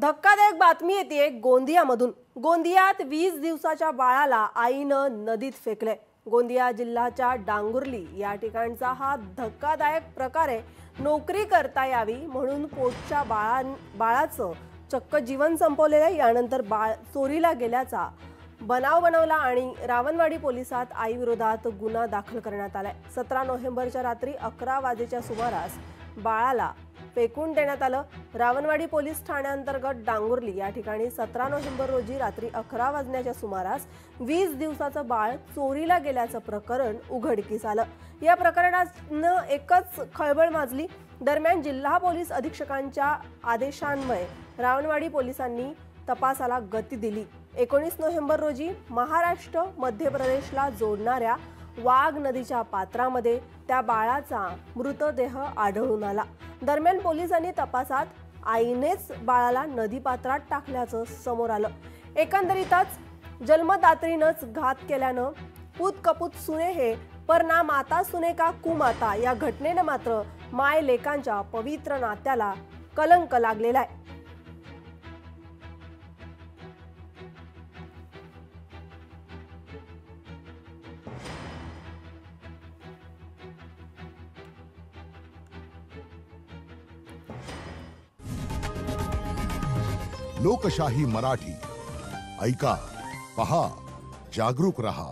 धक्कादायक बातमी येते गोंदियामधून। गोंदियात 20 दिवसाच्या बाळाला आईनं नदीत फेकले। गोंदिया जिल्ह्याच्या डांगुर्ली या ठिकाणचा हा धक्कादायक प्रकार आहे। नोकरी करता यावी म्हणून पोटच्या बाळाचं चक्क जीवन संपवलेलं आहे। यानंतर बाळ चोरीला गेल्याचा बनाव बनवला आणि रावणवाडी पोलिसात आईविरोधात गुन्हा दाखल करण्यात आलाय। 17 नोव्हेंबरच्या रात्री 11 वाजेच्या सुमारास बाळाला फेकून देण्यात आलं। रावणवाडी पोलीस ठाण्याअंतर्गत डांगुर्ली या ठिकाणी 17 नोव्हेंबर रोजी रात्री 11 वाजण्याच्या सुमारास 20 दिवसाचं बाळ चोरीला गेल्याचं प्रकरण उघडकीस आलं। या प्रकरणानं एकच खळबळ माजली। दरम्यान जिल्हा पोलीस अधीक्षकांच्या आदेशान्वये रावणवाडी पोलिसांनी तपासाला गती दिली। 19 नोव्हेंबर रोजी महाराष्ट्र मध्य प्रदेशला जोडणाऱ्या वाघ नदीच्या पात्रामध्ये त्या बाळाचा मृतदेह आढळून आला। दरम्यान पोलिसांनी तपासात आईनेच बाळाला नदीपात्रात टाकल्याचं समोर आलं। एकंदरीतच जन्मदात्रीनंच घात केल्यानं पूत कपूत सुने हे पर ना माता सुने का कुमाता या घटनेनं मात्र माय लेकांच्या पवित्र नात्याला कलंक लागलेला आहे। लोकशाही मराठी ऐका, पहा, जागरूक रहा।